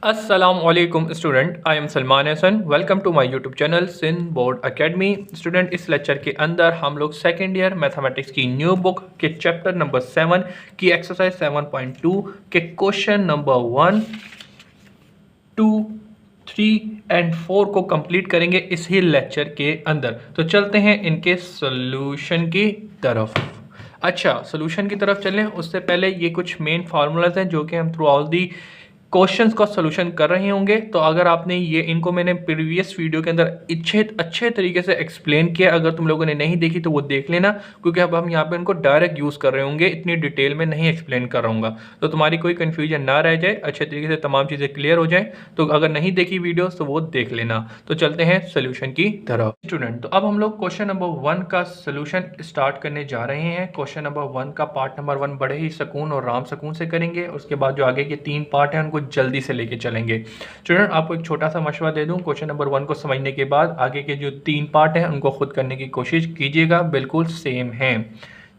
अस्सलामुअलैकुम student, I am Salman Hasan. Welcome to my YouTube channel Sindh board academy. Student, इस lecture के अंदर हम लोग सेकेंड ईयर मैथमेटिक्स की न्यू बुक के चैप्टर नंबर 7 की एक्सरसाइज 7.2 के क्वेश्चन नंबर 1, 2, 3 एंड 4 को कंप्लीट करेंगे इसी लेक्चर के अंदर। तो चलते हैं इनके सोल्यूशन की तरफ। अच्छा, सोल्यूशन की तरफ चलें उससे पहले ये कुछ मेन फार्मूलाज हैं जो कि हम थ्रू आउट दी क्वेश्चंस का सोल्यूशन कर रहे होंगे। तो अगर आपने ये इनको मैंने प्रीवियस वीडियो के अंदर अच्छे तरीके से एक्सप्लेन किया, अगर तुम लोगों ने नहीं देखी तो वो देख लेना, क्योंकि अब हम यहाँ पे इनको डायरेक्ट यूज़ कर रहे होंगे, इतनी डिटेल में नहीं एक्सप्लेन कर रहा हूँगा। तो तुम्हारी कोई कन्फ्यूजन ना रह जाए, अच्छे तरीके से तमाम चीज़ें क्लियर हो जाए। तो अगर नहीं देखी वीडियो तो वो देख लेना। तो चलते हैं सोल्यूशन की तरफ। स्टूडेंट, तो अब हम लोग क्वेश्चन नंबर 1 का सोल्यूशन स्टार्ट करने जा रहे हैं। क्वेश्चन नंबर 1 का पार्ट नंबर 1 बड़े ही सुकून और राम सुकून से करेंगे। उसके बाद जो आगे के 3 पार्ट हैं उनको जल्दी से लेके चलेंगे। स्टूडेंट, आपको एक छोटा सा मशवरा दे दूं, क्वेश्चन नंबर 1 को समझने के बाद आगे के जो 3 पार्ट हैं उनको खुद करने की कोशिश कीजिएगा, बिल्कुल सेम है।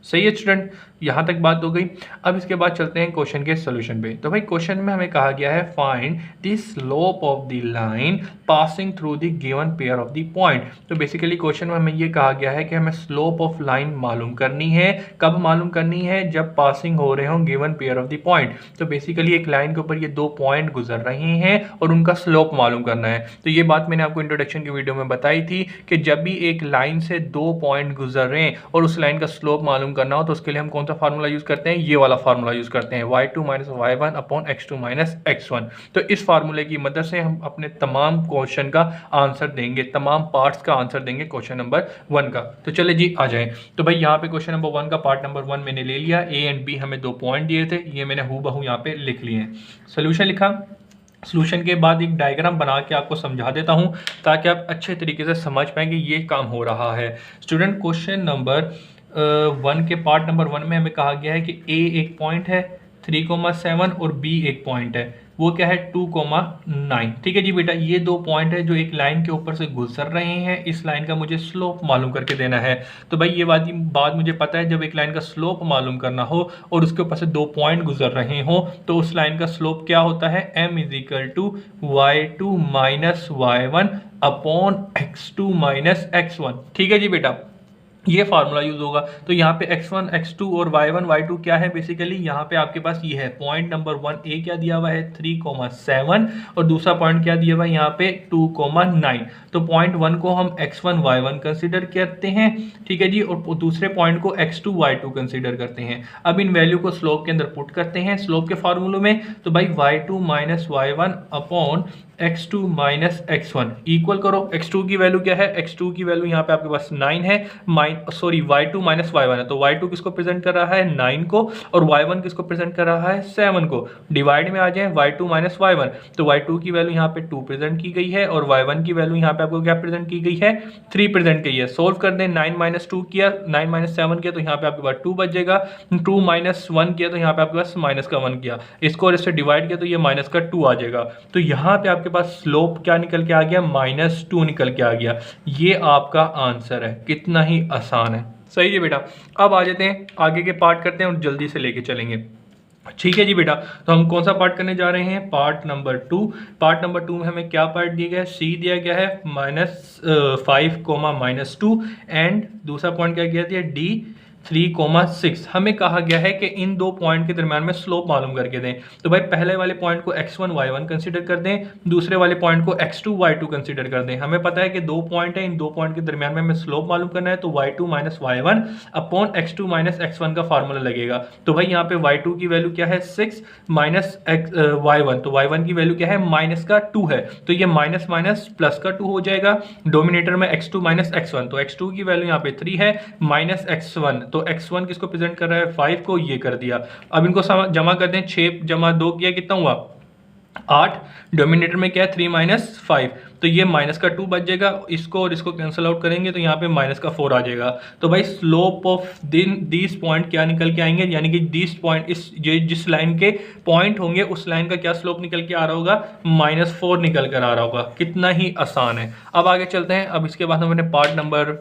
सही है स्टूडेंट, यहाँ तक बात हो गई। अब इसके बाद चलते हैं क्वेश्चन के सोल्यूशन पे। तो भाई क्वेश्चन में हमें कहा गया है find the slope of the line passing through the given pair of the point. तो बेसिकली क्वेश्चन में हमें ये कहा गया है कि हमें स्लोप ऑफ लाइन मालूम करनी है। कब मालूम करनी है? जब पासिंग हो रहे हों given pair of the point. तो बेसिकली एक लाइन के ऊपर ये 2 पॉइंट गुजर रहे हैं और उनका स्लोप मालूम करना है। तो ये बात मैंने आपको इंट्रोडक्शन की वीडियो में बताई थी कि जब भी एक लाइन से 2 पॉइंट गुजर रहे हैं और उस लाइन का स्लोप मालूम करना हो तो उसके लिए हम कौन सा फार्मूला यूज करते हैं? ये वाला फार्मूला यूज करते हैं, y2 minus y1 upon x2 minus x1। तो इस फार्मूले की मदद से हम अपने तमाम क्वेश्चन का आंसर देंगे, तमाम पार्ट्स का आंसर देंगे क्वेश्चन नंबर 1 का। तो चले जी आ जाए। तो भाई यहाँ पे क्वेश्चन नंबर 1 का पार्ट नंबर 1 मैंने ले लिया। a एंड b हमें 2 पॉइंट दिए थे, ये मैंने हूबहू यहाँ पे लिख लिए हैं। सोल्यूशन लिखा। सोल्यूशन के बाद एक डायग्राम बना के आपको समझा देता हूं ताकि आप अच्छे तरीके से समझ पाएंगे ये काम हो रहा है। स्टूडेंट, क्वेश्चन नंबर 1 के पार्ट नंबर 1 में हमें कहा गया है कि a एक पॉइंट है 3,7 और b एक पॉइंट है, वो क्या है 2,9। ठीक है जी बेटा, ये 2 पॉइंट है जो एक लाइन के ऊपर से गुजर रहे हैं। इस लाइन का मुझे स्लोप मालूम करके देना है। तो भाई ये बात मुझे पता है, जब एक लाइन का स्लोप मालूम करना हो और उसके ऊपर से 2 पॉइंट गुजर रहे हो तो उस लाइन का स्लोप क्या होता है? m is equal to y2 minus y1 upon x2 minus x1। ठीक है जी बेटा, ये फार्मूला यूज होगा। तो यहाँ पे x1, x2 और y1, y2 क्या है? बेसिकली यहाँ पे आपके पास ये है पॉइंट नंबर 1 a क्या दिया हुआ है 3,7 और दूसरा पॉइंट क्या दिया हुआ है यहाँ पे 2,9। तो पॉइंट 1 को हम x1, y1 कंसीडर करते हैं, ठीक है जी, और दूसरे पॉइंट को x2, y2 कंसीडर करते हैं। अब इन वैल्यू को स्लोप के अंदर पुट करते हैं स्लोप के फार्मूले में। तो भाई y2 minus y1 upon x2 minus x1 equal करो। x2 की वैल्यू क्या है? x2 की वैल्यू यहाँ पे आपके पास 9 है, y2 माइनस y1 है। तो y2 किसको प्रेजेंट कर रहा है? 9 को, और y1 किसको प्रेजेंट कर रहा है? 7 को। डिवाइड में आ जाए y2 माइनस y1, तो y2 की वैल्यू यहाँ पे 2 प्रेजेंट की गई है और y1 की वैल्यू यहाँ पे आपको क्या प्रेजेंट की गई है? 3 प्रेजेंट की है। सोल्व कर दें, 9 माइनस 2 किया, 9 माइनस 7 किया तो यहाँ पे आपके पास 2 बच जाएगा। 2 माइनस 1 किया तो यहाँ पे आपके पास माइनस का 1 किया, इसको और इससे डिवाइड किया तो ये माइनस का 2 आ जाएगा। तो यहाँ पे आपके पास स्लोप क्या निकल के आ गया? -2 निकल के आ गया। ये आपका आंसर है। कितना ही आसान है। सही है बेटा। अब आ जाते हैं आगे के पार्ट करते हैं और जल्दी से लेके चलेंगे। ठीक है जी बेटा, तो हम कौन सा पार्ट करने जा रहे हैं? Part number 2। पार्ट नंबर 2 में हमें क्या पार्ट दिया गया है? c दिया गया है -5, -2 एंड दूसरा पॉइंट क्या किया दिया? d 3,6। हमें कहा गया है कि इन 2 पॉइंट के दरम्यान में स्लोप मालूम करके दें। तो भाई पहले वाले पॉइंट को x1, y1 कंसीडर कर दें, दूसरे वाले पॉइंट को x2, y2 कंसीडर कर दें। हमें पता है कि 2 पॉइंट है, इन 2 पॉइंट के दरम्यान में हमें स्लोप मालूम करना है। तो y2 minus y1 upon x2 minus x1 का फार्मूला लगेगा। तो भाई यहाँ पे y2 की वैल्यू क्या है? 6 माइनस y1, तो y1 की वैल्यू क्या है? माइनस का 2 है, तो ये माइनस माइनस प्लस का 2 हो जाएगा। डोमिनेटर में x2 माइनस x1, तो x2 की वैल्यू यहाँ पे 3 है, माइनस x1, तो x1 किसको प्रेजेंट कर रहा है? 5 को, ये कर दिया। अब इनको जमा कर दें, 6 जमा 2 किया कितना हुआ? 8। डोमिनेटर में क्या है? 3 माइनस 5, तो ये माइनस का 2 बच जाएगा। इसको और इसको कैंसिल आउट करेंगे तो यहाँ पे माइनस का 4 आ जाएगा। तो भाई स्लोप ऑफ दिस पॉइंट क्या निकल के आएंगे? यानी कि दिस पॉइंट, जिस लाइन के पॉइंट होंगे उस लाइन का क्या स्लोप निकल के आ रहा होगा? -4 निकल कर आ रहा होगा। कितना ही आसान है। अब आगे चलते हैं। अब इसके बाद हम अपने पार्ट नंबर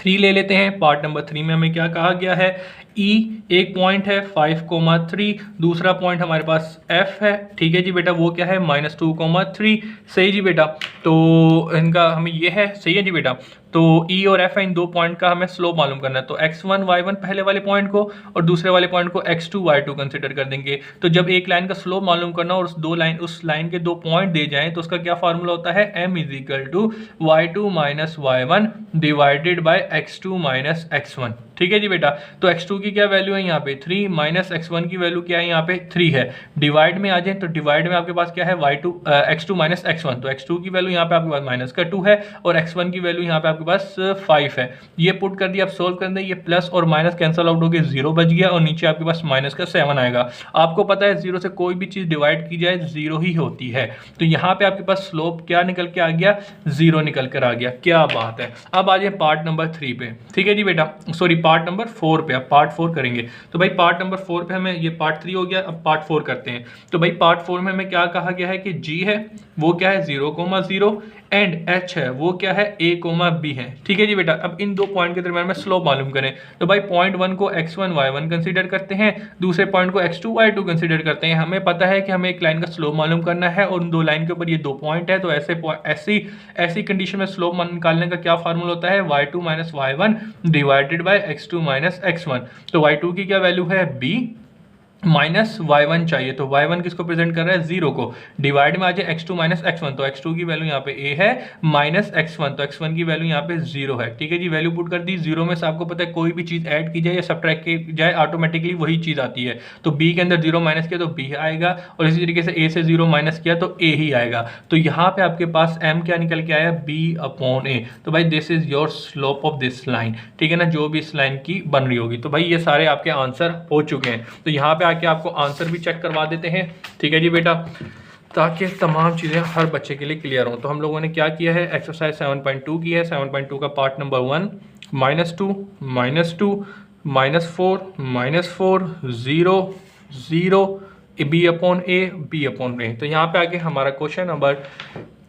3 ले लेते हैं। पार्ट नंबर 3 में हमें क्या कहा गया है, ई एक पॉइंट है 5,3, दूसरा पॉइंट हमारे पास एफ है, ठीक है जी बेटा, वो क्या है -2,3, सही जी बेटा। तो इनका हमें ये है, सही है जी बेटा। तो ई और एफ है, इन दो पॉइंट का हमें स्लोप मालूम करना है। तो x1 y1 पहले वाले पॉइंट को और दूसरे वाले पॉइंट को x2 y2 कंसिडर कर देंगे। तो जब एक लाइन का स्लोप मालूम करना और उस लाइन के दो पॉइंट दे जाएं तो उसका क्या फार्मूला होता है, m = y2 - y1 divided by x2 - x1, ठीक है जी बेटा। तो x2 की क्या वैल्यू है यहाँ पे 3, माइनस x1 की वैल्यू क्या है यहाँ पे 3 है। डिवाइड में आ जाए तो डिवाइड में आपके पास क्या है x2 - x1, तो x2 की वैल्यू यहाँ पे आपके पास माइनस का 2 है और x1 की वैल्यू यहाँ पे आपके पास 5 है। ये पुट कर दिया, आप सोल्व कर दें, ये प्लस और माइनस कैंसिल आउट हो गया, 0 बच गया और नीचे आपके पास माइनस का 7 आएगा। आपको पता है 0 से कोई भी चीज़ डिवाइड की जाए 0 ही होती है, तो यहाँ पे आपके पास स्लोप क्या निकल के आ गया, 0 निकल कर आ गया। क्या बात है। अब आ जाए पार्ट नंबर 3 पे, ठीक है जी बेटा, सॉरी पार्ट नंबर 4 पे। अब पार्ट 4 करेंगे। तो भाई पार्ट नंबर 4 पे हमें, ये पार्ट 3 हो गया, अब पार्ट 4 करते हैं। तो भाई पार्ट 4 में हमें क्या कहा गया है कि g है वो क्या है 0,0 एंड h है वो क्या है a, b है, ठीक है जी बेटा। अब इन दो पॉइंट के दरमियान में स्लोप मालूम करें। तो भाई पॉइंट 1 को x1 y1 कंसीडर करते हैं, दूसरे पॉइंट को x2 y2 कंसीडर करते हैं। हमें पता है कि हमें एक लाइन का स्लोप मालूम करना है और उन दो लाइन के ऊपर ये दो पॉइंट है, तो ऐसी कंडीशन में स्लोप निकालने का क्या फार्मूला होता है, y2 - y1 divided by x2 - x1। तो y2 की क्या वैल्यू है b माइनस y1 चाहिए, तो y1 किसको प्रेजेंट कर रहा है 0 को, डिवाइड में आ जाए x2 - x1, तो x2 की वैल्यू यहाँ पे a है माइनस x1, तो x1 की वैल्यू यहाँ पे 0 है, ठीक है जी। वैल्यू पुट कर दी, 0 में से आपको पता है कोई भी चीज़ ऐड की जाए या सब्ट्रैक्ट की जाए ऑटोमेटिकली वही चीज़ आती है। तो b के अंदर 0 माइनस किया तो b आएगा और इसी तरीके से a से 0 माइनस किया तो a ही आएगा। तो यहाँ पे आपके पास m क्या निकल के आया b/a। तो भाई this is your slope of this line, ठीक है ना, जो भी इस लाइन की बन रही होगी। तो भाई ये सारे आपके आंसर हो चुके हैं। तो यहाँ पे आके आपको आंसर भी चेक करवा देते हैं, ठीक है जी बेटा, ताकि तमाम चीज़ें हर बच्चे के लिए क्लियर हों। तो हम लोगों ने क्या किया है, एक्सरसाइज 7.2 की है। 7.2 का पार्ट नंबर 1 -2 -2 -4 0 0 b/a। तो यहाँ पे आगे हमारा क्वेश्चन नंबर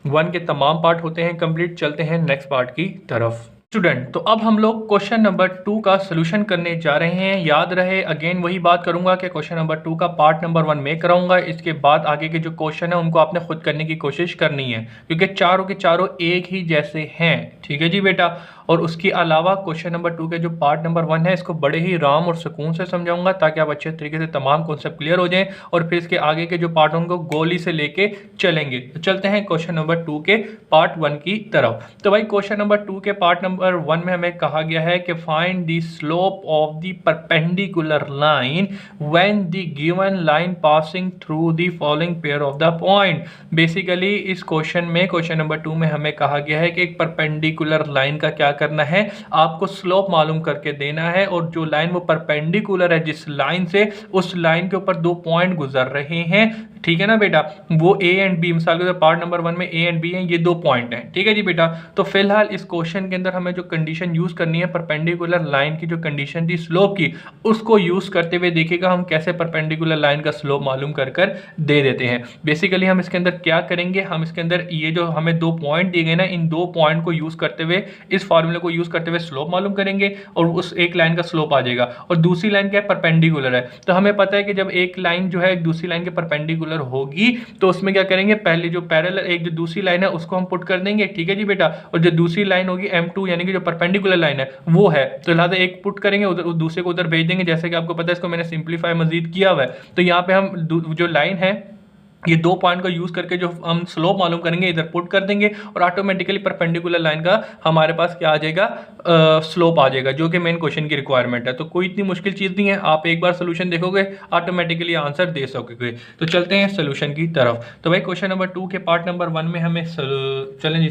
1 के तमाम पार्ट होते हैं कंप्लीट। चलते हैं नेक्स्ट पार्ट की तरफ। स्टूडेंट, तो अब हम लोग क्वेश्चन नंबर 2 का सोल्यूशन करने जा रहे हैं। याद रहे, अगेन वही बात करूंगा कि क्वेश्चन नंबर 2 का पार्ट नंबर 1 मैं कराऊंगा, इसके बाद आगे के जो क्वेश्चन है उनको आपने खुद करने की कोशिश करनी है, क्योंकि चारों के चारों एक ही जैसे हैं, ठीक है जी बेटा। और उसके अलावा क्वेश्चन नंबर 2 के जो पार्ट नंबर 1 है इसको बड़े ही आराम और सुकून से समझाऊंगा, ताकि आप अच्छे तरीके से तमाम कॉन्सेप्ट क्लियर हो जाएं और फिर इसके आगे के जो पार्ट होंगे गोली से लेके चलेंगे। तो चलते हैं क्वेश्चन नंबर 2 के पार्ट 1 की तरफ। तो भाई क्वेश्चन नंबर 2 के पार्ट नंबर 1 में हमें कहा गया है कि find the slope of the perpendicular line when the given line passing through the following pair of the point. Basically इस क्वेश्चन में, क्वेश्चन नंबर 2 में हमें कहा गया है कि एक परपेंडिकुलर लाइन का क्या करना है, आपको स्लोप मालूम करके देना है, और जो लाइन वो परपेंडिकुलर है जिस लाइन से, उस लाइन के ऊपर दो पॉइंट गुजर रहे हैं, ठीक है ना बेटा, वो ए एंड बी, मिसाल के तौर पार्ट नंबर 1 में ए एंड बी हैं, ये दो पॉइंट हैं, ठीक है जी बेटा। तो फिलहाल इस क्वेश्चन के अंदर हमें जो कंडीशन यूज करनी है परपेंडिकुलर लाइन की, जो कंडीशन थी स्लोप की, उसको यूज करते हुए देखिएगा हम कैसे परपेंडिकुलर लाइन का स्लोप मालूम कर कर दे देते हैं। बेसिकली हम इसके अंदर क्या करेंगे, हम इसके अंदर ये जो हमें दो पॉइंट दिए गए ना, इन दो पॉइंट को यूज करते हुए, इस फॉर्मूले को यूज करते हुए स्लोप मालूम करेंगे और उस एक लाइन का स्लोप आ जाएगा। और दूसरी लाइन क्या है, परपेंडिकुलर है, तो हमें पता है कि जब एक लाइन जो है एक दूसरी लाइन के परपेंडिकुलर होगी तो उसमें क्या करेंगे, पहले जो पैरेलल एक जो दूसरी लाइन है उसको हम पुट कर देंगे, ठीक है जी बेटा, और जो दूसरी लाइन होगी M2 यानी कि जो परपेंडिकुलर लाइन है वो है, तो लिहाजा एक पुट करेंगे उधर, दूसरे को उधर भेज देंगे। जैसे कि आपको पता है, इसको मैंने सिंप्लीफाई मजीद किया हुआ है। तो यहाँ पे हम जो लाइन है ये दो पॉइंट का यूज करके जो हम स्लोप मालूम करेंगे इधर पुट कर देंगे और ऑटोमेटिकली परपेंडिकुलर लाइन का हमारे पास क्या आ जाएगा, स्लोप आ जाएगा, जो कि मेन क्वेश्चन की रिक्वायरमेंट है। तो कोई इतनी मुश्किल चीज़ नहीं है, आप एक बार सोल्यूशन देखोगे ऑटोमेटिकली आंसर दे सकोगे। तो चलते हैं सोल्यूशन की तरफ। तो भाई क्वेश्चन नंबर 2 के पार्ट नंबर 1 में हमें चलें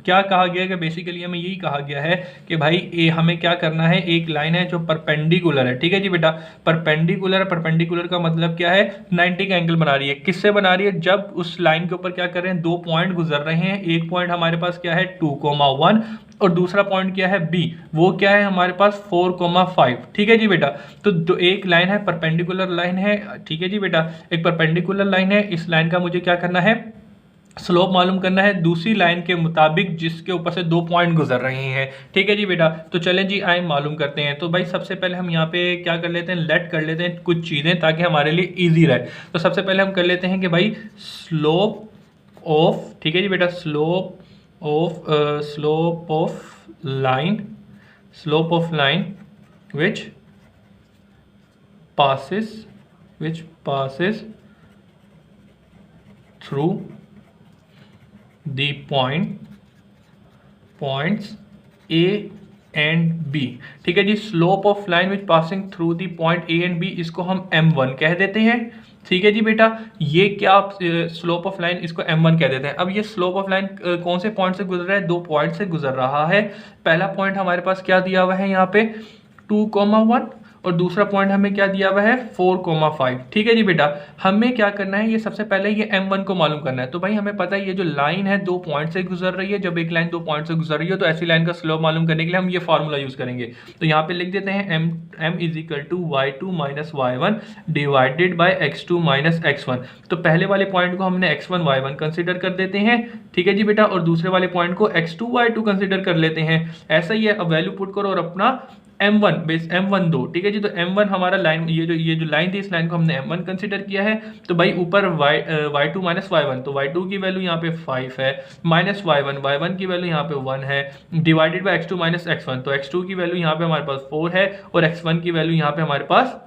क्या कहा गया है कि बेसिकली हमें यही कहा गया है कि भाई हमें क्या करना है, एक लाइन है जो परपेंडिकुलर है, ठीक है जी बेटा, परपेंडिकुलर का मतलब क्या है, 90 का एंगल बना रही है। किससे बना रही है, जब उस लाइन के ऊपर क्या कर रहे हैं, दो पॉइंट गुजर रहे हैं, एक पॉइंट हमारे पास क्या है 2,1 और दूसरा पॉइंट क्या है B, वो क्या है हमारे पास 4,5, ठीक है जी बेटा। तो एक लाइन है परपेंडिकुलर लाइन है, ठीक है जी बेटा, एक परपेंडिकुलर लाइन है, इस लाइन का मुझे क्या करना है, स्लोप मालूम करना है दूसरी लाइन के मुताबिक जिसके ऊपर से 2 पॉइंट गुजर रहे हैं। ठीक है जी बेटा, तो चलें जी आए मालूम करते हैं। तो भाई सबसे पहले हम यहाँ पे क्या कर लेते हैं, लेट कर लेते हैं कुछ चीज़ें ताकि हमारे लिए इजी रहे। तो सबसे पहले हम कर लेते हैं कि भाई स्लोप ऑफ, ठीक है जी बेटा, slope of line which passes through the points A and B. ठीक है जी, slope of line which passing through the point A and B, इसको हम M1 कह देते हैं। ठीक है जी बेटा, ये क्या आप स्लोप ऑफ लाइन इसको M1 कह देते हैं। अब ये स्लोप ऑफ लाइन कौन से पॉइंट से गुजर रहा है, 2 पॉइंट से गुजर रहा है। पहला पॉइंट हमारे पास क्या दिया हुआ है यहाँ पे 2,1 और दूसरा पॉइंट हमें क्या दिया हुआ है 4,5। ठीक है जी बेटा, हमें क्या करना है, ये सबसे पहले ये M1 को मालूम करना है। तो भाई हमें पता है ये जो लाइन है 2 पॉइंट से गुजर रही है, जब एक लाइन 2 पॉइंट से गुजर रही है तो ऐसी लाइन का स्लोप मालूम करने के लिए हम ये फार्मूला यूज करेंगे। तो यहाँ पे लिख देते हैं m is equal to y2 minus y1 divided by x2 minus x1। तो पहले वाले पॉइंट को हमने x1 y1 कंसिडर कर देते हैं। ठीक है जी बेटा, और दूसरे वाले पॉइंट को x2 y2 कंसिडर कर लेते हैं। ऐसा ही है, अब वैल्यू पुट करो और अपना M1 बेस M1 दो। ठीक है जी, तो M1 हमारा लाइन, ये जो लाइन थी इस लाइन को हमने M1 कंसिडर किया है। तो भाई ऊपर y2 माइनस y1, तो y2 की वैल्यू यहाँ पे 5 है, माइनस y1 की वैल्यू यहाँ पे 1 है, divided by x2 minus x1, तो x2 की वैल्यू यहाँ पे हमारे पास 4 है और x1 की वैल्यू यहाँ पे हमारे पास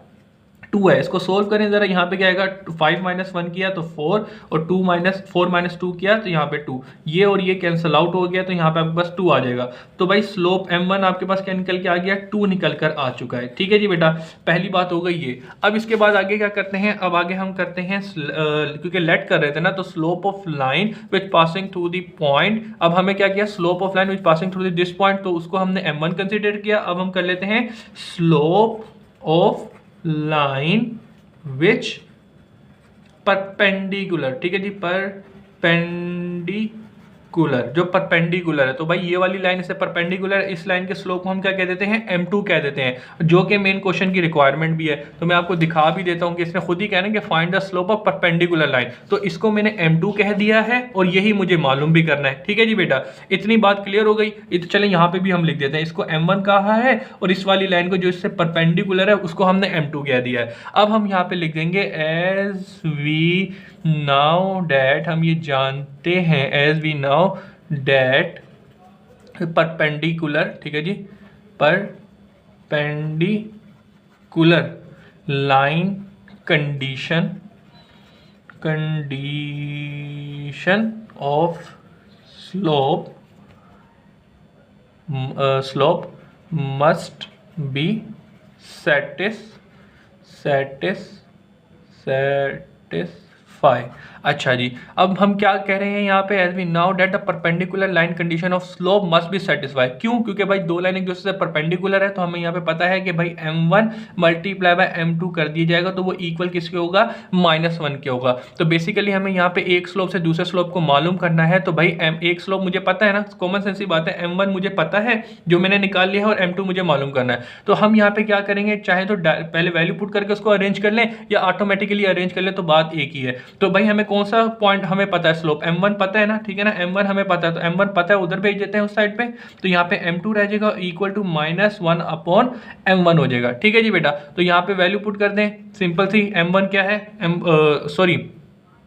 2 है। इसको सोल्व करें जरा, यहाँ पे क्या आएगा 5 माइनस 1 किया तो 4 और 4 माइनस 2 किया तो यहाँ पे 2, ये और ये कैंसिल आउट हो गया तो यहाँ पे आपके पास 2 आ जाएगा। तो भाई स्लोप M1 आपके पास क्या निकल के आ गया, 2 निकल कर आ चुका है। ठीक है जी बेटा, पहली बात हो गई ये। अब इसके बाद आगे क्या करते हैं, अब आगे हम करते हैं क्योंकि लेट कर रहे थे ना, तो slope of line which passing through the point. अब हमें क्या किया, slope of line which passing through this point, तो उसको हमने M1 कंसिडर किया। अब हम कर लेते हैं slope of line which perpendicular. ठीक है जी, परपेंडिकुलर, जो परपेंडिकुलर है, तो भाई ये वाली लाइन इससे परपेंडिकुलर, इस लाइन के स्लोप को हम क्या कह देते हैं M2 कह देते हैं, जो कि मेन क्वेश्चन की रिक्वायरमेंट भी है। तो मैं आपको दिखा भी देता हूं कि इसने खुद ही कहना है कि find the slope of perpendicular line, तो इसको मैंने M2 कह दिया है और यही मुझे मालूम भी करना है। ठीक है जी बेटा, इतनी बात क्लियर हो गई। तो चले यहाँ पे भी हम लिख देते हैं, इसको M1 कहा है और इस वाली लाइन को जो इससे परपेंडिकुलर है उसको हमने M2 कह दिया है। अब हम यहाँ पे लिख देंगे एज वी नाउ डैट, हम ये जानते हैं as we know that perpendicular, ठीक है जी, perpendicular line condition of slope must be satisfy. अच्छा जी, अब हम क्या कह रहे हैं यहाँ पे, as we know that the perpendicular line condition of slope must be satisfy. क्यों, क्योंकि भाई दो लाइन एक दूसरे से परपेंडिकुलर है, तो हमें यहाँ पे पता है कि भाई M1 मल्टीप्लाई बाय M2 कर दिया जाएगा तो वो इक्वल किसके होगा, -1 के होगा। तो बेसिकली हमें यहाँ पे एक स्लोप से दूसरे स्लोप को मालूम करना है। तो भाई एक स्लोप मुझे पता है ना, कॉमन सेंस की बात है, M1 मुझे पता है जो मैंने निकाल लिया है और M2 मुझे मालूम करना है। तो हम यहाँ पे क्या करेंगे, चाहे तो पहले वैल्यू पुट करके उसको अरेंज कर लें या ऑटोमेटिकली अरेंज कर लें, तो बात एक ही है। तो भाई हमें कौन सा पॉइंट हमें पता है, स्लोप M1 पता है ना, ठीक है ना, M1 हमें पता है, तो M1 पता है उधर भेज देते हैं उस साइड पे, तो यहाँ पे M2 रह जाएगा इक्वल टू -1 अपॉन M1 हो जाएगा। ठीक है जी बेटा, तो यहाँ पे वैल्यू पुट कर दें, सिंपल सी, M1 क्या है,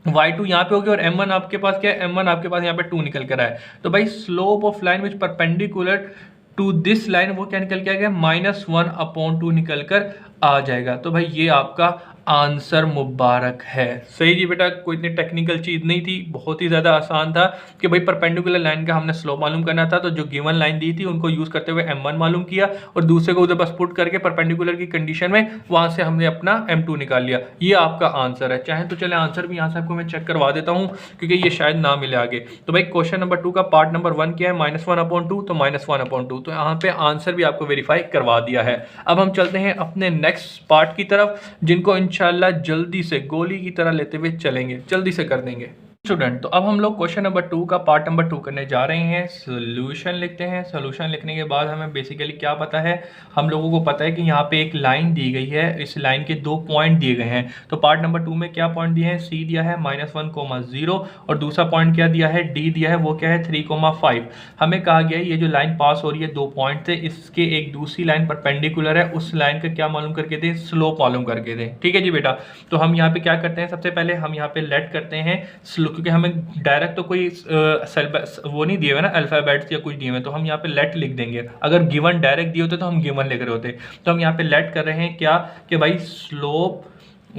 y2 यहाँ पे हो गया और M1 आपके पास क्या है, M1 आपके पास यहाँ पे 2 निकल कर आया। तो भाई slope of line which perpendicular to this line वो क्या निकल के आ गया, -1 अपॉन 2 निकल कर आ जाएगा। तो भाई ये आपका आंसर मुबारक है। सही जी बेटा, कोई इतनी टेक्निकल चीज़ नहीं थी, बहुत ही ज़्यादा आसान था कि भाई परपेंडिकुलर लाइन का हमने स्लोप मालूम करना था, तो जो गिवन लाइन दी थी उनको यूज़ करते हुए M1 मालूम किया और दूसरे को उधर बस पुट करके परपेंडिकुलर की कंडीशन में वहाँ से हमने अपना M2 निकाल लिया। ये आपका आंसर है। चाहे तो चले आंसर भी यहाँ से आपको मैं चेक करवा देता हूँ क्योंकि ये शायद ना मिले आगे। तो भाई क्वेश्चन नंबर 2 का पार्ट नंबर 1 क्या है, -1/2, तो -1/2, तो यहाँ पे आंसर भी आपको वेरीफाई करवा दिया है। अब हम चलते हैं अपने नेक्स्ट पार्ट की तरफ, जिनको इंशाल्लाह जल्दी से गोली की तरह लेते हुए चलेंगे, जल्दी से कर देंगे। स्टूडेंट, तो अब हम लोग क्वेश्चन नंबर 2 का पार्ट नंबर 2 करने जा रहे हैं। सोल्यूशन लिखते हैं। सोल्यूशन लिखने के बाद हमें बेसिकली क्या पता है, हम लोगों को पता है कि यहाँ पे एक लाइन दी गई है, इस लाइन के 2 पॉइंट दिए गए हैं। तो पार्ट नंबर 2 में क्या पॉइंट दिए हैं, सी दिया है -1,0 और दूसरा पॉइंट क्या दिया है, डी दिया है, वो क्या है 3,5। हमें कहा गया है ये जो लाइन पास हो रही है 2 पॉइंट से, इसके एक दूसरी लाइन परपेंडिकुलर है, उस लाइन का क्या मालूम करके दें, स्लोप मालूम करके दें। ठीक है जी बेटा। तो हम यहाँ पे क्या करते हैं, सबसे पहले हम यहाँ पे लेट करते हैं स्लो, क्योंकि हमें डायरेक्ट तो कोई वो नहीं दिए हुए ना अल्फाबेट्स या कुछ दिए हुए, तो हम यहाँ पे लेट लिख देंगे। अगर गिवन डायरेक्ट दिए होते तो हम गिवन लिख रहे होते। तो हम यहाँ पे लेट कर रहे हैं क्या, कि भाई स्लोप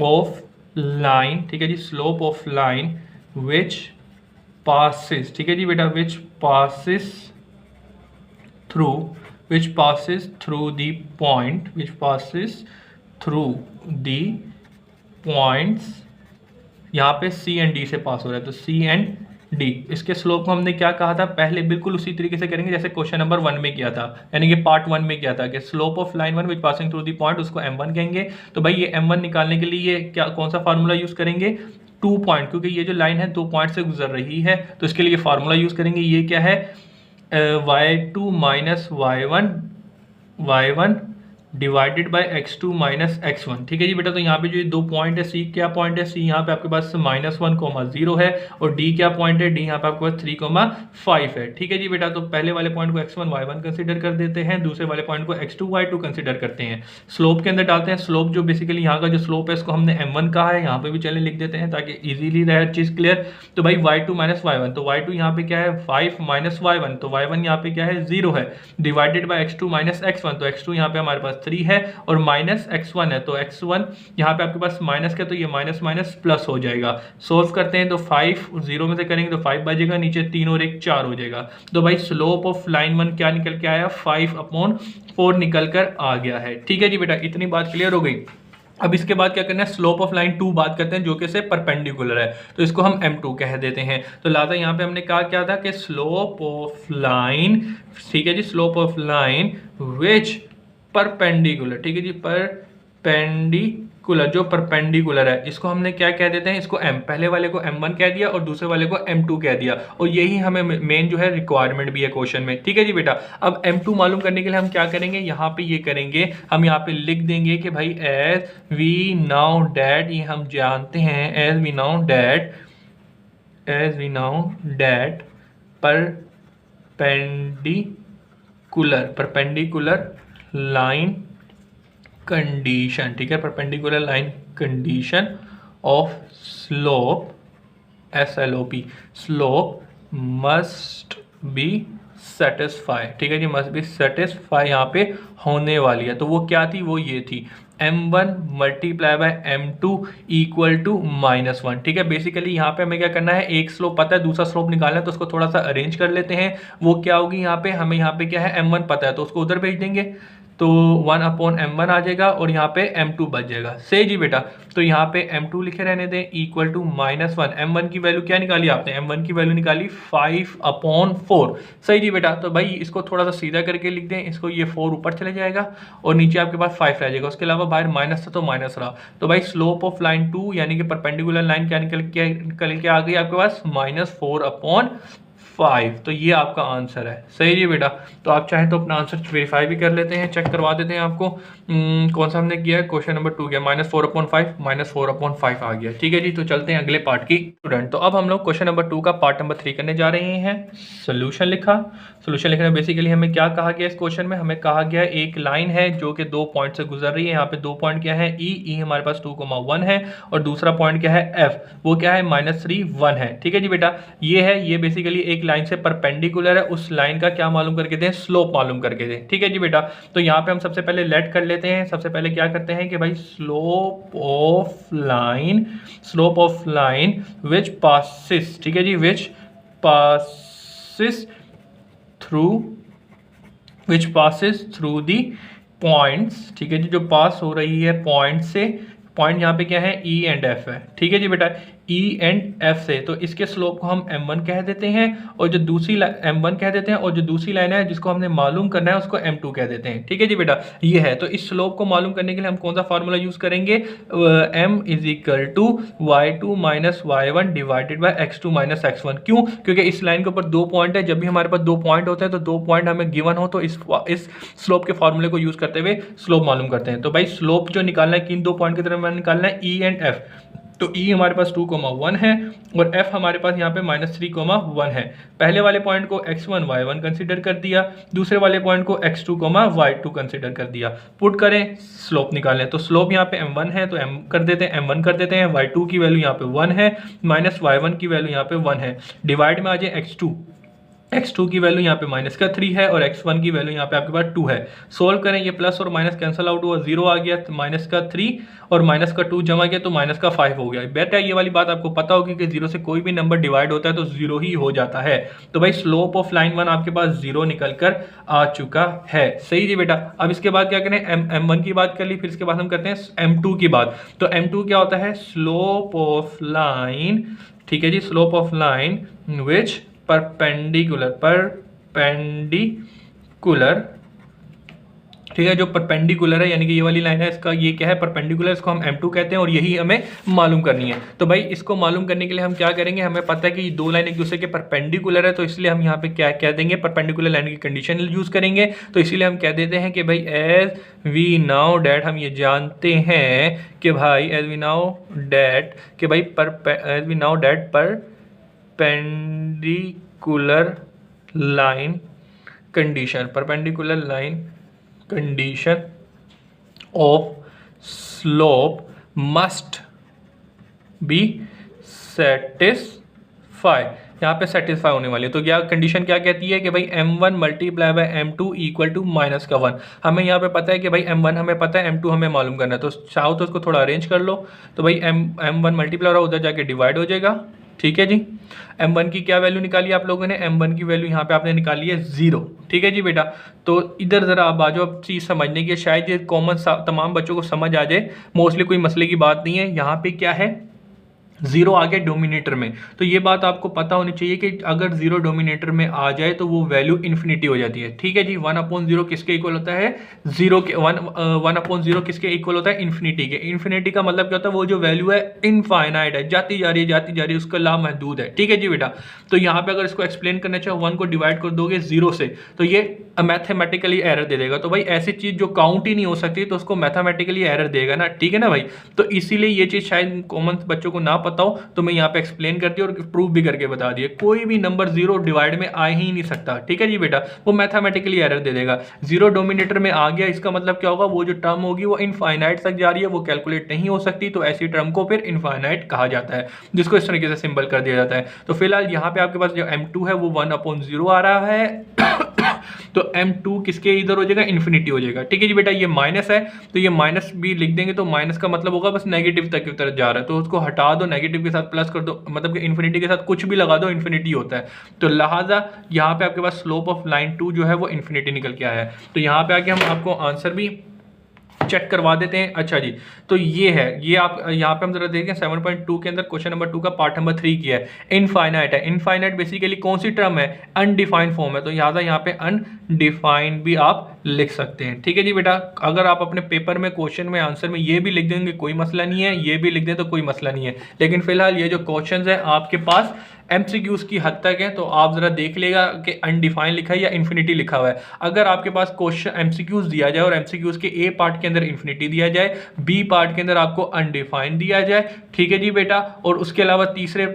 ऑफ लाइन, ठीक है जी, slope of line which passes, ठीक है जी बेटा, which passes through the point, which passes through the points, यहाँ पे सी एंड डी से पास हो रहा है, तो सी एंड डी। इसके स्लोप को हमने क्या कहा था, पहले बिल्कुल उसी तरीके से करेंगे जैसे क्वेश्चन नंबर 1 में किया था, यानी कि पार्ट 1 में किया था कि slope of line 1 which passing through the point, उसको m1 कहेंगे। तो भाई ये m1 निकालने के लिए क्या कौन सा फार्मूला यूज करेंगे, 2 पॉइंट, क्योंकि ये जो लाइन है 2 पॉइंट से गुजर रही है, तो इसके लिए फार्मूला यूज करेंगे। ये क्या है, y2 minus y1 divided by x2 minus x1। ठीक है जी बेटा। तो यहाँ पे जो ये 2 पॉइंट है, सी क्या पॉइंट है, सी यहाँ पे आपके पास -1,0 है, और डी क्या पॉइंट है, डी यहाँ पे आपके पास 3,5 है। ठीक है जी बेटा। तो पहले वाले पॉइंट को x1 y1 कंसिडर कर देते हैं, दूसरे वाले पॉइंट को x2 y2 कंसिडर करते हैं। स्लोप के अंदर डालते हैं, स्लोप जो बेसिकली यहाँ का जो स्लोप है इसको हमने m1 कहा है, यहाँ पे भी चले लिख देते हैं ताकि इजीली रहे चीज क्लियर। तो भाई y2 माइनस y1, तो y2 यहाँ पे क्या है 5 माइनस y1, तो y1 यहाँ पे क्या है 0 है, divided by x2 minus x1, तो x2 यहाँ पे हमारे पास 3 है, और माइनस x1 है, तो x1 यहाँ पे आपके पास माइनस का, तो ये माइनस माइनस प्लस हो जाएगा। सोल्व करते हैं तो 5 0 में से करेंगे तो 5 बचेगा, नीचे 3 और 1 4 हो जाएगा। तो भाई स्लोप ऑफ लाइन 1 क्या निकल के आया, 5/4 निकल कर आ गया है। ठीक है जी बेटा, इतनी बात क्लियर हो गई। अब इसके बाद क्या करना है, स्लोप ऑफ लाइन 2 बात करते हैं जो कि से परपेंडिकुलर है, तो इसको हम m2 कह देते हैं। तो लाता यहाँ पे हमने कहा क्या था कि स्लोप ऑफ लाइन, ठीक है जी, slope of line which perpendicular, ठीक है जी, परपेंडिकुलर, जो परपेंडिकुलर है इसको हमने क्या कह देते हैं, इसको m, पहले वाले को m1 कह दिया और दूसरे वाले को m2 कह दिया, और यही हमें मेन जो है रिक्वायरमेंट भी है क्वेश्चन में। ठीक है जी बेटा। अब m2 मालूम करने के लिए हम क्या करेंगे, यहाँ पे ये करेंगे, हम यहाँ पे लिख देंगे कि भाई एज वी नाउ डैट, ये हम जानते हैं, as we know that perpendicular line condition, ठीक है, perpendicular line condition of slope, SLOP, slope must be satisfy, ठीक है जी, मस्ट बी सेटिस्फाई यहाँ पे होने वाली है। तो वो क्या थी, वो ये थी m1 multiply by m2 equal to -1। ठीक है, बेसिकली यहाँ पे हमें क्या करना है, एक स्लोप पता है, दूसरा स्लोप निकालना है, तो उसको थोड़ा सा अरेंज कर लेते हैं। वो क्या होगी, यहाँ पे हमें यहाँ पे क्या है m1 पता है, तो उसको उधर भेज देंगे, तो 1/m1 आ जाएगा, और यहाँ पे m2 बच जाएगा। सही जी बेटा। तो यहाँ पे m2 लिखे रहने दें, इक्वल टू -1, m1 की वैल्यू क्या निकाली आपने, m1 की वैल्यू निकाली 5/4। सही जी बेटा। तो भाई इसको थोड़ा सा सीधा करके लिख दें, इसको, ये 4 ऊपर चले जाएगा और नीचे आपके पास 5 रह जाएगा, उसके अलावा बाहर माइनस था तो माइनस रहा। तो भाई स्लोप ऑफ लाइन 2 यानी कि परपेंडिकुलर लाइन क्या निकल के आ गई आपके पास, -4/5। तो ये आपका आंसर है। सही जी बेटा। तो आप चाहें तो अपना आंसर वेरीफाई भी कर लेते हैं, चेक करवा देते हैं आपको। कौन सा हमने किया है, क्वेश्चन नंबर 2 किया, -4/5 आ गया। ठीक है जी। तो चलते हैं अगले पार्ट की स्टूडेंट। तो अब हम लोग क्वेश्चन नंबर 2 का पार्ट नंबर 3 करने जा रहे हैं। सोल्यूशन लिखा। सोल्यूशन लिखने में बेसिकली हमें क्या कहा गया इस क्वेश्चन में, हमें कहा गया एक लाइन है जो कि 2 पॉइंट से गुजर रही है। यहाँ पे 2 पॉइंट क्या है, ई हमारे पास 2,1 है, और दूसरा पॉइंट क्या है एफ, वो क्या है -3 1 है। ठीक है जी बेटा। ये है, ये बेसिकली एक लाइन से परपेंडिकुलर है, उस लाइन का क्या मालूम करके दें, स्लोप मालूम करके दें। ठीक है जी बेटा। तो यहाँ पे हम सबसे पहले लेट कर लेते हैं। सबसे पहले क्या करते हैं कि भाई slope of line which passes, ठीक है जी, which passes through the points, ठीक है जी, जो पास हो रही है पॉइंट से। पॉइंट यहाँ पे क्या है, ई एंड एफ है। ठीक है जी बेटा। ई एंड एफ से, तो इसके स्लोप को हम m1 कह देते हैं और जो दूसरी m1 कह देते हैं और जो दूसरी लाइन है जिसको हमने मालूम करना है उसको m2 कह देते हैं। ठीक है जी बेटा, ये है। तो इस स्लोप को मालूम करने के लिए हम कौन सा फार्मूला यूज करेंगे, m is equal to y2 minus y1 divided by x2 minus x1। क्यों? क्योंकि इस लाइन के ऊपर दो पॉइंट है, जब भी हमारे पास दो पॉइंट होते हैं तो दो पॉइंट हमें गिवन हो तो इस स्लोप के फार्मूले को यूज करते हुए स्लोप मालूम करते हैं। तो भाई स्लोप जो निकालना है किन दो पॉइंट की तरफ निकालना है, ई एंड एफ। तो ई हमारे पास 2,1 है और एफ हमारे पास यहाँ पे -3,1 है। पहले वाले पॉइंट को x1 y1 कंसीडर कर दिया, दूसरे वाले पॉइंट को x2 y2 कंसीडर कर दिया। पुट करें, स्लोप निकालें। तो स्लोप यहाँ पे m1 है तो m कर देते हैं, m1 कर देते हैं, y2 की वैल्यू यहाँ पे 1 है, माइनस y1 की वैल्यू यहाँ पे 1 है। डिवाइड में आ जाए x2 की वैल्यू यहाँ पे -3 है और x1 की वैल्यू यहाँ पे आपके पास 2 है। सोल्व करें, ये प्लस और माइनस कैंसिल आउट हुआ, 0 आ गया, -3 और -2 जमा किया तो -5 हो गया। बेटा ये वाली बात आपको पता होगी कि 0 से कोई भी नंबर डिवाइड होता है तो 0 ही हो जाता है। तो भाई स्लोप ऑफ लाइन 1 आपके पास 0 निकल कर आ चुका है। सही जी बेटा। अब इसके बाद क्या करें, m1 की बात कर ली, फिर इसके बाद हम करते हैं m2 की बात। तो m2 क्या होता है, स्लोप ऑफ लाइन। ठीक है जी, slope of line which perpendicular, ठीक है, जो परपेंडिकुलर है यानी कि ये वाली लाइन है, इसका ये क्या है, परपेंडिकुलर, इसको हम m2 कहते हैं और यही हमें मालूम करनी है। तो भाई इसको मालूम करने के लिए हम क्या करेंगे, हमें पता है कि ये दो लाइन एक दूसरे के परपेंडिकुलर है, तो इसलिए हम यहाँ पे क्या कह देंगे, परपेंडिकुलर लाइन की कंडीशन यूज करेंगे। तो इसीलिए हम कह देते हैं कि भाई एज वी नाउ डैट, हम ये जानते हैं कि भाई as we know that perpendicular line condition of slope must be satisfy. यहाँ पे सेटिस्फाई होने वाली है। तो क्या कंडीशन क्या कहती है कि भाई m1 multiply by m2 equal to -1। हमें यहाँ पे पता है कि भाई m1 हमें पता है, m2 हमें मालूम करना है। तो चाहो तो उसको थोड़ा अरेंज कर लो। तो भाई m1 मल्टीप्लाई हो रहा है, उधर जाके डिवाइड हो जाएगा। ठीक है जी। m1 की क्या वैल्यू निकाली आप लोगों ने, m1 की वैल्यू यहाँ पे आपने निकाली है 0। ठीक है जी बेटा। तो इधर जरा आप आ जाओ, अब चीज़ समझने की, शायद ये कॉमन तमाम बच्चों को समझ आ जाए, मोस्टली कोई मसले की बात नहीं है। यहाँ पे क्या है, 0 आ गया डोमिनेटर में। तो ये बात आपको पता होनी चाहिए कि अगर 0 डोमिनेटर में आ जाए तो वो वैल्यू इन्फिनिटी हो जाती है। ठीक है जी। 1/0 किसके इक्वल होता है, 1/0 किसके इक्वल होता है, इन्फिनिटी के। इन्फिनिटी का मतलब क्या होता है, वो जो वैल्यू है इनफाइनाइट है, जाती जा रही है, उसका लामहदूद है। ठीक है जी बेटा। तो यहाँ पे अगर इसको एक्सप्लेन करना चाहे, 1 को डिवाइड कर दोगे 0 से तो ये मैथमेटिकली एरर दे देगा। तो भाई ऐसी चीज जो काउंट ही नहीं हो सकती तो उसको मैथमेटिकली एरर देगा ना। ठीक है ना भाई। तो इसीलिए ये चीज शायद कॉमन बच्चों को ना पता हो, तो मैं यहाँ पे एक्सप्लेन कर दिया और प्रूफ भी करके बता दिया। कोई भी नंबर 0 डिवाइड में आ ही नहीं सकता। ठीक है जी बेटा। वो मैथमेटिकली एरर दे देगा। 0 डोमिनेटर में आ गया, इसका मतलब क्या होगा, वो जो टर्म होगी वो इनफाइनाइट तक जा रही है, वो कैलकुलेट नहीं हो सकती। तो ऐसी टर्म को फिर इनफाइनाइट कहा जाता है, जिसको इस तरीके से सिंबल कर दिया जाता है। तो फिलहाल यहाँ पे आपके पास जो m2 है वो 1/0 आ रहा है। तो m2 किसके इधर हो जाएगा, इन्फिनिटी हो जाएगा। ठीक है जी बेटा। ये माइनस है तो ये माइनस भी लिख देंगे, तो माइनस का मतलब होगा बस नेगेटिव तक की तरफ जा रहा है, तो उसको हटा दो, नेगेटिव के साथ प्लस कर दो, मतलब कि इन्फिनिटी के साथ कुछ भी लगा दो, इन्फिनिटी होता है। तो लिहाजा यहाँ पे आपके पास स्लोप ऑफ लाइन 2 जो है वो इन्फिनिटी निकल के आया है। तो यहाँ पे आके हम आपको आंसर भी चेक करवा देते हैं। अच्छा जी। तो ये है, ये आप यहाँ पे हम जरा देखें 7.2 के अंदर क्वेश्चन नंबर 2 का पार्ट नंबर 3 किया है। इनफाइनाइट है। इनफाइनाइट बेसिकली कौन सी टर्म है, अनडिफाइंड फॉर्म है, तो यहाँ पे अनडिफाइंड भी आप लिख सकते हैं। ठीक है जी बेटा। अगर आप अपने पेपर में क्वेश्चन में आंसर में ये भी लिख देंगे कोई मसला नहीं है, ये भी लिख दें तो कोई मसला नहीं है, लेकिन फिलहाल ये जो क्वेश्चन है आपके पास MCQs की हद तक है, तो आप जरा देख लेगा कि अनडिफाइंड लिखा है या इन्फिनिटी लिखा हुआ है। अगर आपके पास क्वेश्चन MCQs दिया जाए और MCQs के A पार्ट के अंदर इन्फिनिटी दिया जाए, B पार्ट के अंदर आपको अनडिफाइंड दिया जाए, ठीक है जी बेटा, और उसके अलावा तीसरे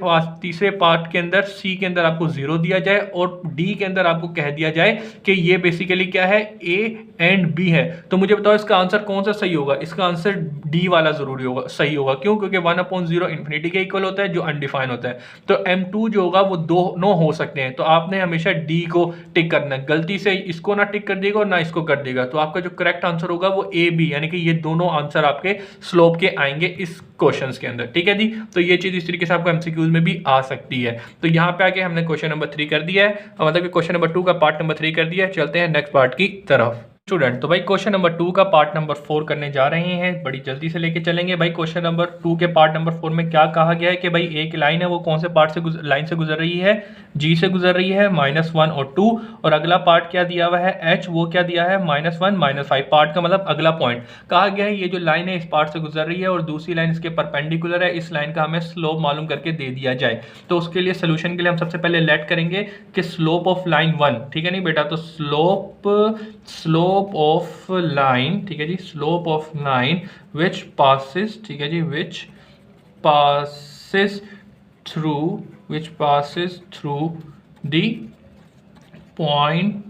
पार्ट के अंदर C के अंदर आपको 0 दिया जाए और D के अंदर आपको कह दिया जाए कि ये बेसिकली क्या है, A एंड B है, तो मुझे बताओ इसका आंसर कौन सा सही होगा। इसका आंसर D वाला जरूरी होगा, सही होगा। क्यों? क्योंकि 1/0 इन्फिनिटी के इक्वल होता है जो अनडिफाइंड होता है। तो M2 जो होगा वो दोनों हो सकते हैं, तो आपने हमेशा D को टिक करना है। गलती से इसको ना टिक कर देगा और ना इसको कर देगा, तो आपका जो करेक्ट आंसर होगा वो A B, यानी कि ये दोनों आंसर आपके स्लोप के आएंगे इस क्वेश्चंस के अंदर। ठीक है जी। तो ये चीज इस तरीके से आपको MCQs में भी आ सकती है। तो यहाँ पे आके हमने क्वेश्चन नंबर 3 कर दिया है, मतलब कि क्वेश्चन नंबर 2 का पार्ट नंबर 3 कर दिया है। चलते हैं नेक्स्ट पार्ट की तरफ। स्टूडेंट, तो भाई क्वेश्चन नंबर 2 का पार्ट नंबर 4 करने जा रहे हैं, बड़ी जल्दी से लेके चलेंगे। भाई क्वेश्चन नंबर 2 के पार्ट नंबर 4 में क्या कहा गया है कि भाई एक लाइन है, वो कौन से पार्ट से लाइन से गुजर रही है, जी से गुजर रही है, -1 और 2, और अगला पार्ट क्या दिया हुआ है, एच, वो क्या दिया है, -1 -5। पार्ट का मतलब अगला पॉइंट कहा गया है, ये जो लाइन है इस पार्ट से गुजर रही है और दूसरी लाइन इसके परपेंडिकुलर है, इस लाइन का हमें स्लोप मालूम करके दे दिया जाए। तो उसके लिए सोल्यूशन के लिए हम सबसे पहले लेट करेंगे कि स्लोप ऑफ लाइन 1, ठीक है नहीं बेटा, तो स्लोप ऑफ लाइन, ठीक है जी, slope of line which passes, ठीक है जी, which passes through the point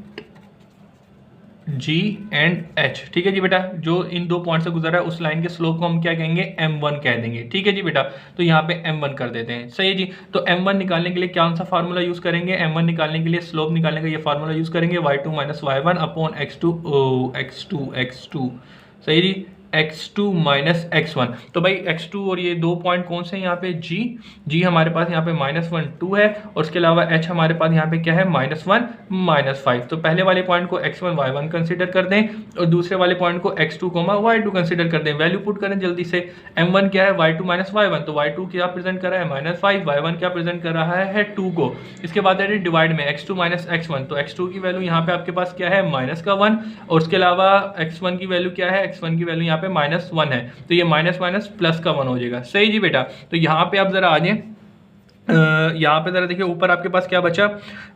G and H, ठीक है जी बेटा, जो इन दो पॉइंट से गुजरा है उस लाइन के स्लोप को हम क्या कहेंगे, M1 कह देंगे, ठीक है जी बेटा। तो यहाँ पे M1 कर देते हैं, सही है जी। तो M1 निकालने के लिए कौन सा फार्मूला यूज करेंगे, M1 निकालने के लिए स्लोप निकालने का ये फार्मूला यूज करेंगे, y2 - y1 अपॉन x2, सही जी, x2 - x1। तो भाई x2 और ये दो पॉइंट कौन से हैं यहाँ पे, g हमारे पास यहाँ पे -1 2 है, और उसके अलावा h हमारे पास यहाँ पे क्या है, -1 -5। तो पहले वाले पॉइंट को x1 y1 कंसीडर कर दें और दूसरे वाले पॉइंट को x2 y2 कंसीडर कर दें। वैल्यू पुट करें जल्दी से। m1 क्या है, y2 - y1, तो y2 क्या प्रेजेंट कर रहा है, -5, y1 क्या प्रेजेंट कर रहा है 2 को। इसके बाद है डिवाइड में x2 - x1, तो x2 की वैल्यू यहाँ पे आपके पास क्या है, -1, और उसके अलावा x1 की वैल्यू क्या है, x1 की वैल्यू यहाँ पे -1 है, तो ये माइनस प्लस का 1 हो जाएगा, सही जी बेटा। तो यहाँ पे आप जरा आ जाए, यहाँ पे जरा देखिए ऊपर आपके पास क्या बचा,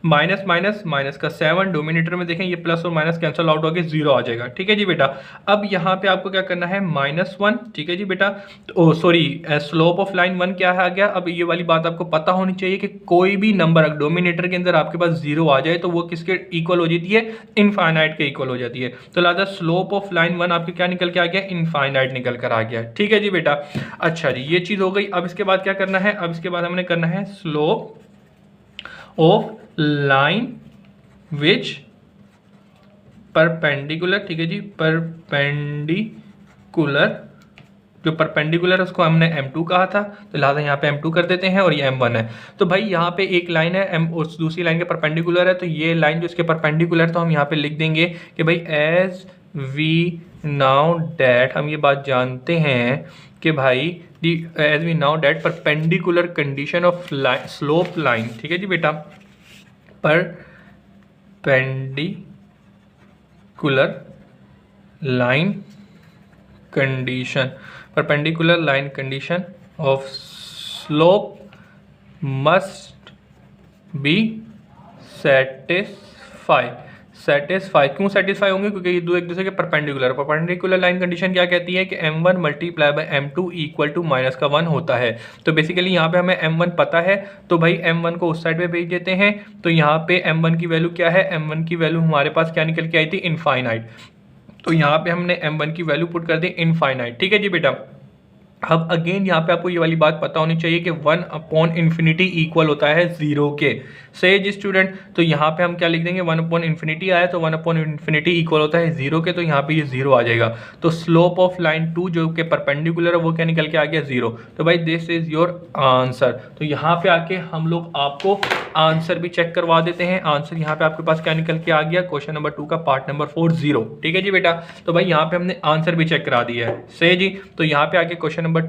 माइनस का 7, डोमिनेटर में देखें ये प्लस और माइनस कैंसिल आउट होकर 0 आ जाएगा, ठीक है जी बेटा। अब यहाँ पे आपको क्या करना है, -1, ठीक है जी बेटा। तो सॉरी, स्लोप ऑफ लाइन 1 क्या आ गया। अब ये वाली बात आपको पता होनी चाहिए कि कोई भी नंबर डोमिनेटर के अंदर आपके पास 0 आ जाए तो वो किसके इक्वल हो जाती है, इनफाइनाइट के इक्वल हो जाती है। तो लिहाजा स्लोप ऑफ लाइन 1 आपके क्या निकल के आ गया, इनफाइनाइट निकल कर आ गया, ठीक है जी बेटा। अच्छा जी, ये चीज़ हो गई। अब इसके बाद क्या करना है, अब इसके बाद हमने करना है slope of line which perpendicular, ठीक है जी, परपेंडिकुलर, जो परपेंडिकुलर है उसको हमने M2 कहा था, तो लिहाजा यहाँ पे M2 कर देते हैं, और ये M1 है। तो भाई यहाँ पे एक लाइन है M उस दूसरी लाइन के परपेंडिकुलर है, तो ये लाइन जो इसके परपेंडिकुलर, तो हम यहाँ पे लिख देंगे कि भाई एज वी नाउ डैट, हम ये बात जानते हैं कि भाई as we know that perpendicular condition of slope line, ठीक है जी बेटा, perpendicular line condition of slope must be satisfy. क्यों सेटिस्फाई होंगे, क्योंकि ये दो एक दूसरे के परपेंडिकुलर लाइन कंडीशन क्या कहती है कि m1 × m2 = -1 होता है। तो बेसिकली यहाँ पे हमें m1 पता है, तो भाई m1 को उस साइड पे भेज देते हैं। तो यहाँ पे m1 की वैल्यू क्या है, m1 की वैल्यू हमारे पास क्या निकल के आई थी, इनफाइनाइट। तो यहाँ पे हमने m1 की वैल्यू पुट कर दी इनफाइनाइट, ठीक है जी बेटा। अब अगेन यहाँ पे आपको ये वाली बात पता होनी चाहिए कि 1/∞ इक्वल होता है 0 के, सही जी स्टूडेंट। तो यहाँ पे हम क्या लिख देंगे, 1/∞ आया तो 1/∞ इक्वल होता है 0 के, तो यहाँ पे ये 0 आ जाएगा। तो स्लोप ऑफ लाइन 2 जो कि परपेंडिकुलर है वो क्या निकल के आ गया, 0। तो भाई दिस इज योर आंसर। तो यहाँ पे आके हम लोग आपको आंसर भी चेक करवा देते हैं। आंसर यहाँ पे आपके पास क्या निकल के आ गया, क्वेश्चन नंबर 2 का पार्ट नंबर 4 0, ठीक है जी बेटा। तो भाई यहाँ पे हमने आंसर भी चेक करा दिया है, सही जी। तो यहाँ पे आके क्वेश्चन नंबर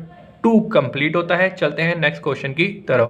2 कंप्लीट होता है। चलते हैं नेक्स्ट क्वेश्चन की तरफ।